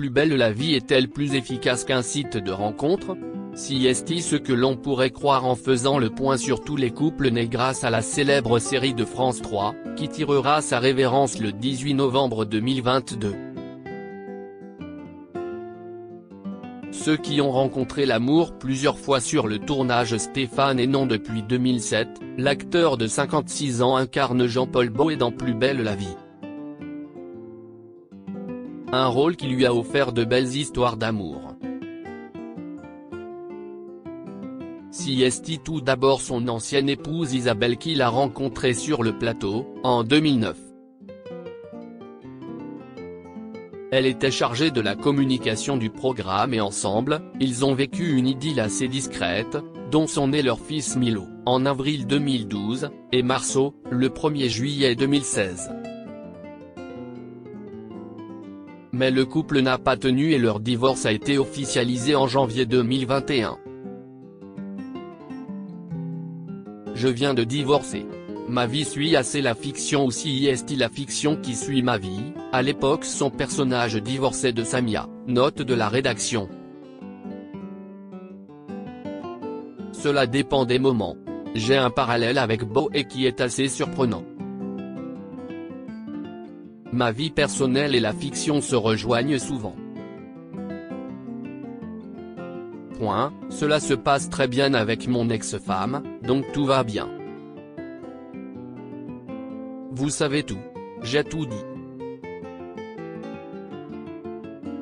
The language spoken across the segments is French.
Plus belle la vie est-elle plus efficace qu'un site de rencontre? Si est ce que l'on pourrait croire en faisant le point sur tous les couples nés grâce à la célèbre série de France 3, qui tirera sa révérence le 18 novembre 2022. Ceux qui ont rencontré l'amour plusieurs fois sur le tournage. Stéphane Hénon. Depuis 2007, l'acteur de 56 ans incarne Jean-Paul Boët dans Plus belle la vie. Un rôle qui lui a offert de belles histoires d'amour. Si est tout d'abord son ancienne épouse Isabelle qu'il a rencontrée sur le plateau, en 2009. Elle était chargée de la communication du programme et ensemble, ils ont vécu une idylle assez discrète, dont sont nés leur fils Milo, en avril 2012, et Marceau, le 1er juillet 2016. Mais le couple n'a pas tenu et leur divorce a été officialisé en janvier 2021. Je viens de divorcer. Ma vie suit assez la fiction. Aussi est-il la fiction qui suit ma vie. À l'époque son personnage divorçait de Samia, note de la rédaction. Cela dépend des moments. J'ai un parallèle avec Boët qui est assez surprenant. Ma vie personnelle et la fiction se rejoignent souvent. Cela se passe très bien avec mon ex-femme, donc tout va bien. Vous savez tout. J'ai tout dit.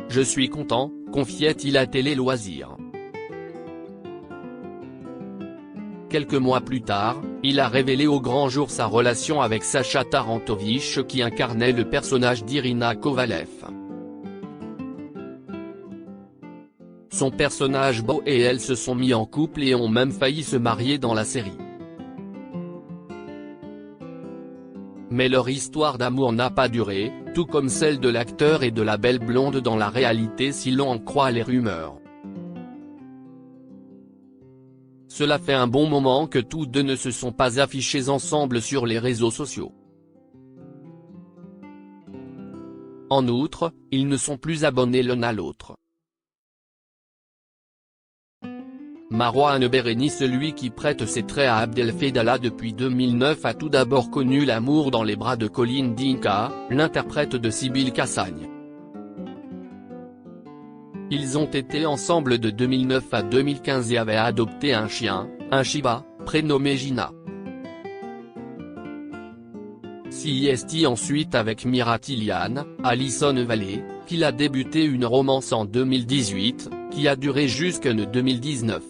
Je suis content, confiait-il à Télé Loisirs. Quelques mois plus tard, il a révélé au grand jour sa relation avec Sacha Tarantovich qui incarnait le personnage d'Irina Kovalev. Son personnage Bo et elle se sont mis en couple et ont même failli se marier dans la série. Mais leur histoire d'amour n'a pas duré, tout comme celle de l'acteur et de la belle blonde dans la réalité si l'on en croit les rumeurs. Cela fait un bon moment que tous deux ne se sont pas affichés ensemble sur les réseaux sociaux. En outre, ils ne sont plus abonnés l'un à l'autre. Marouane Béréni, celui qui prête ses traits à Abdelfedallah depuis 2009, a tout d'abord connu l'amour dans les bras de Colline Dinka, l'interprète de Sybille Cassagne. Ils ont été ensemble de 2009 à 2015 et avaient adopté un chien, un Shiba, prénommé Gina. Si est ensuite avec Mira Tiliane, Alison Vallée, qu'il a débuté une romance en 2018, qui a duré jusqu'en 2019.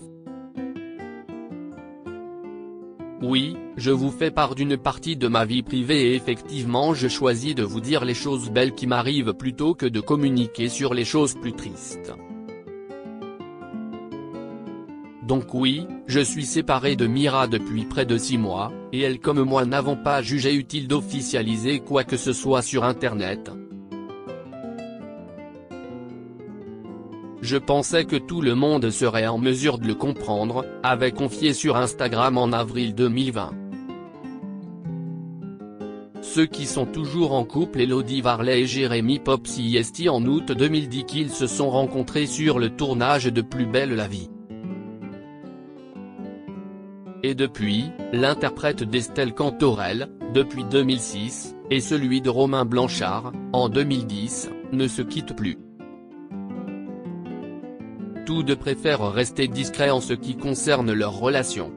Oui, je vous fais part d'une partie de ma vie privée et effectivement je choisis de vous dire les choses belles qui m'arrivent plutôt que de communiquer sur les choses plus tristes. Donc oui, je suis séparé de Mira depuis près de 6 mois, et elle comme moi n'avons pas jugé utile d'officialiser quoi que ce soit sur internet. Je pensais que tout le monde serait en mesure de le comprendre, avait confié sur Instagram en avril 2020. Ceux qui sont toujours en couple, Elodie Varlet et Jérémy Popsiesti, en août 2000 dit qu'ils se sont rencontrés sur le tournage de Plus belle la vie. Et depuis, l'interprète d'Estelle Cantorel, depuis 2006, et celui de Romain Blanchard, en 2010, ne se quittent plus. Tous deux préfèrent rester discrets en ce qui concerne leur relation.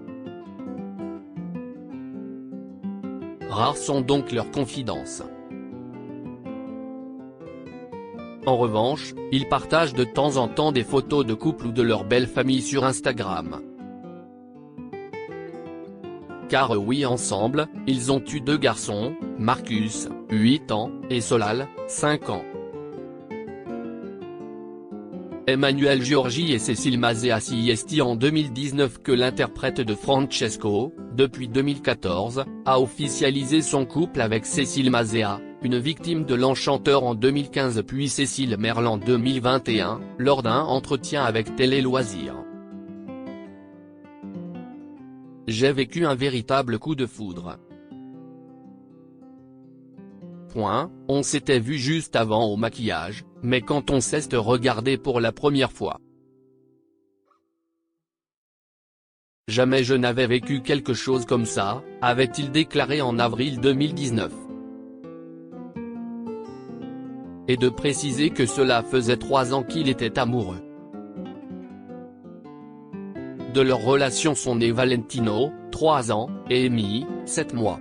Rares sont donc leurs confidences. En revanche, ils partagent de temps en temps des photos de couple ou de leur belle famille sur Instagram. Car oui, ensemble, ils ont eu 2 garçons, Marcus, 8 ans, et Solal, 5 ans. Emmanuel Giorgi et Cécile Mazea. Si est en 2019 que l'interprète de Francesco, depuis 2014, a officialisé son couple avec Cécile Mazea, une victime de l'enchanteur en 2015 puis Cécile Merle en 2021, lors d'un entretien avec Télé Loisirs. J'ai vécu un véritable coup de foudre. On s'était vu juste avant au maquillage, mais quand on s'est regardé pour la première fois. Jamais je n'avais vécu quelque chose comme ça, avait-il déclaré en avril 2019. Et de préciser que cela faisait 3 ans qu'il était amoureux. De leur relation sont nés Valentino, 3 ans, et Amy, 7 mois.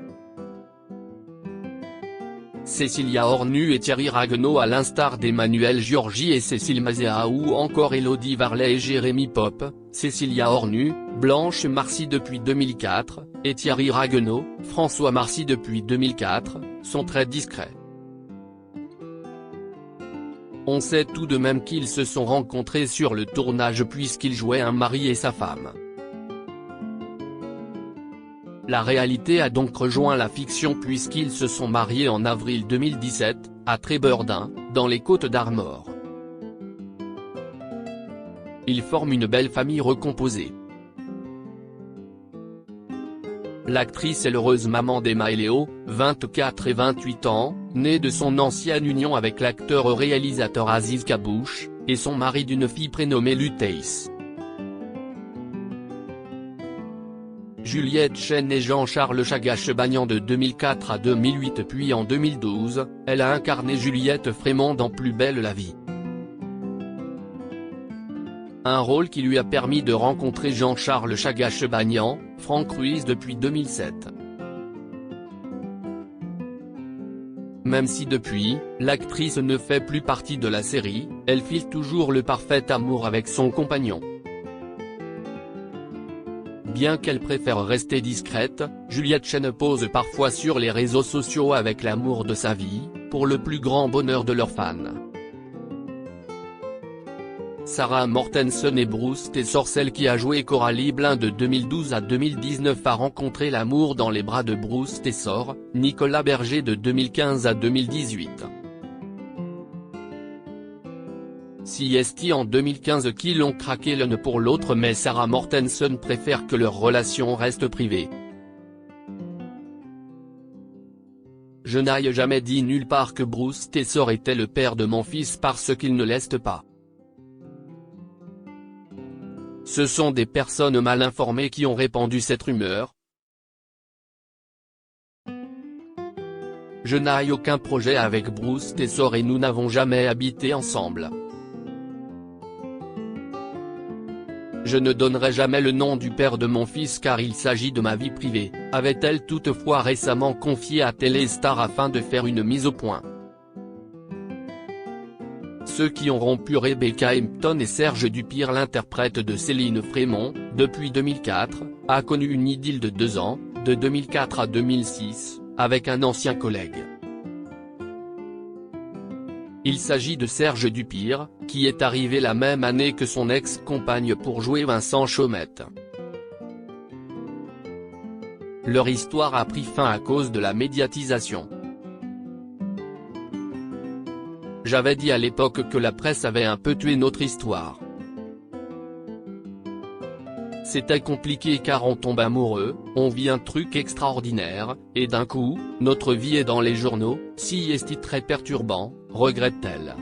Cécilia Hornu et Thierry Ragueneau à l'instar d'Emmanuel Giorgi et Cécile Mazea ou encore Élodie Varlet et Jérémy Pop, Cécilia Hornu, Blanche Marcy depuis 2004, et Thierry Ragueneau, François Marcy depuis 2004, sont très discrets. On sait tout de même qu'ils se sont rencontrés sur le tournage puisqu'ils jouaient un mari et sa femme. La réalité a donc rejoint la fiction puisqu'ils se sont mariés en avril 2017, à Trébeurdin, dans les Côtes-d'Armor. Ils forment une belle famille recomposée. L'actrice est l'heureuse maman d'Emma et Léo, 24 et 28 ans, née de son ancienne union avec l'acteur-réalisateur Aziz Kabouche, et son mari d'une fille prénommée Luteis. Juliette Chen et Jean-Charles Chagache-Bagnan de 2004 à 2008 puis en 2012, elle a incarné Juliette Frémont dans Plus belle la vie. Un rôle qui lui a permis de rencontrer Jean-Charles Chagache-Bagnan, Franck Ruiz depuis 2007. Même si depuis, l'actrice ne fait plus partie de la série, elle file toujours le parfait amour avec son compagnon. Bien qu'elle préfère rester discrète, Juliette Chen pose parfois sur les réseaux sociaux avec l'amour de sa vie, pour le plus grand bonheur de leurs fans. Sarah Mortensen et Bruce Tessor, celle qui a joué Coralie Blin de 2012 à 2019 a rencontré l'amour dans les bras de Bruce Tessor, Nicolas Berger de 2015 à 2018. CST en 2015 qui l'ont craqué l'un pour l'autre mais Sarah Mortensen préfère que leur relation reste privée. Je n'ai jamais dit nulle part que Bruce Tessor était le père de mon fils parce qu'il ne l'est pas. Ce sont des personnes mal informées qui ont répandu cette rumeur. Je n'ai aucun projet avec Bruce Tessor et nous n'avons jamais habité ensemble. Je ne donnerai jamais le nom du père de mon fils car il s'agit de ma vie privée, avait-elle toutefois récemment confié à Téléstar afin de faire une mise au point. Ceux qui ont rompu Rebecca Hampton et Serge Dupire, l'interprète de Céline Frémont, depuis 2004, a connu une idylle de 2 ans, de 2004 à 2006, avec un ancien collègue. Il s'agit de Serge Dupire, qui est arrivé la même année que son ex-compagne pour jouer Vincent Chaumette. Leur histoire a pris fin à cause de la médiatisation. J'avais dit à l'époque que la presse avait un peu tué notre histoire. C'était compliqué car on tombe amoureux, on vit un truc extraordinaire, et d'un coup, notre vie est dans les journaux, si est très perturbant, regrette-t-elle.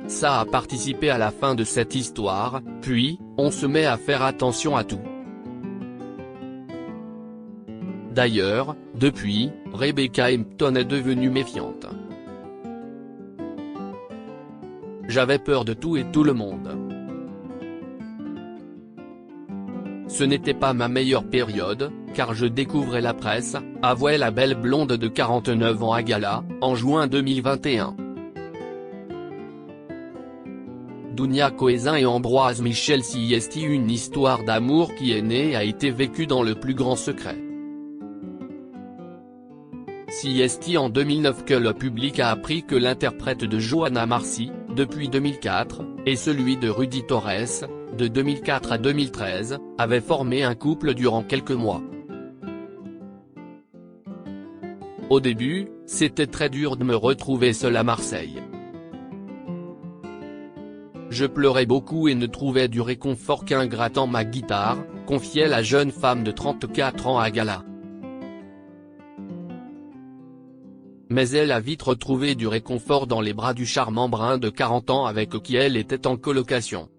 Ça a participé à la fin de cette histoire, puis, on se met à faire attention à tout. D'ailleurs, depuis, Rebecca Hampton est devenue méfiante. J'avais peur de tout et tout le monde. Ce n'était pas ma meilleure période, car je découvrais la presse, avouait la belle blonde de 49 ans à Gala, en juin 2021. Dounia Cohézin et Ambroise Michel CST, une histoire d'amour qui est née et a été vécue dans le plus grand secret. CST en 2009 que le public a appris que l'interprète de Johanna Marcy, depuis 2004, et celui de Rudy Torres, de 2004 à 2013, avaient formé un couple durant quelques mois. Au début, c'était très dur de me retrouver seul à Marseille. Je pleurais beaucoup et ne trouvais du réconfort qu'en grattant ma guitare, confiait la jeune femme de 34 ans à Gala. mais elle a vite retrouvé du réconfort dans les bras du charmant brun de 40 ans avec qui elle était en colocation.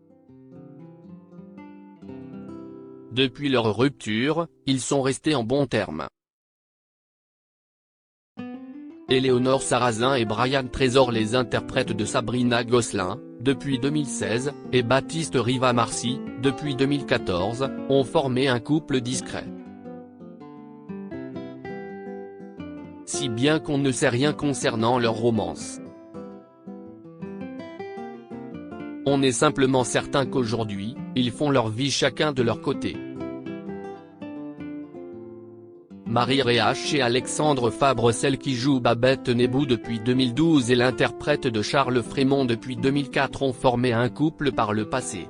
Depuis leur rupture, ils sont restés en bons termes. Éléonore Sarrazin et Brian Trésor, les interprètes de Sabrina Gosselin, depuis 2016, et Baptiste Riva-Marcy, depuis 2014, ont formé un couple discret. Si bien qu'on ne sait rien concernant leur romance. On est simplement certain qu'aujourd'hui, ils font leur vie chacun de leur côté. Marie Réache et Alexandre Fabre, celle qui joue Babette Nebou depuis 2012 et l'interprète de Charles Frémont depuis 2004, ont formé un couple par le passé.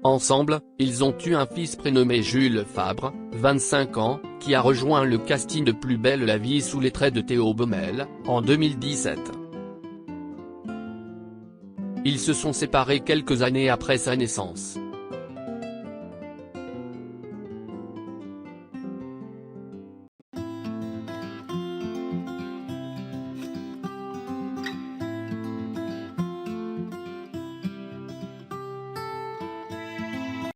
Ensemble, ils ont eu un fils prénommé Jules Fabre, 25 ans, qui a rejoint le casting de Plus belle la vie sous les traits de Théo Baumel, en 2017. Ils se sont séparés quelques années après sa naissance.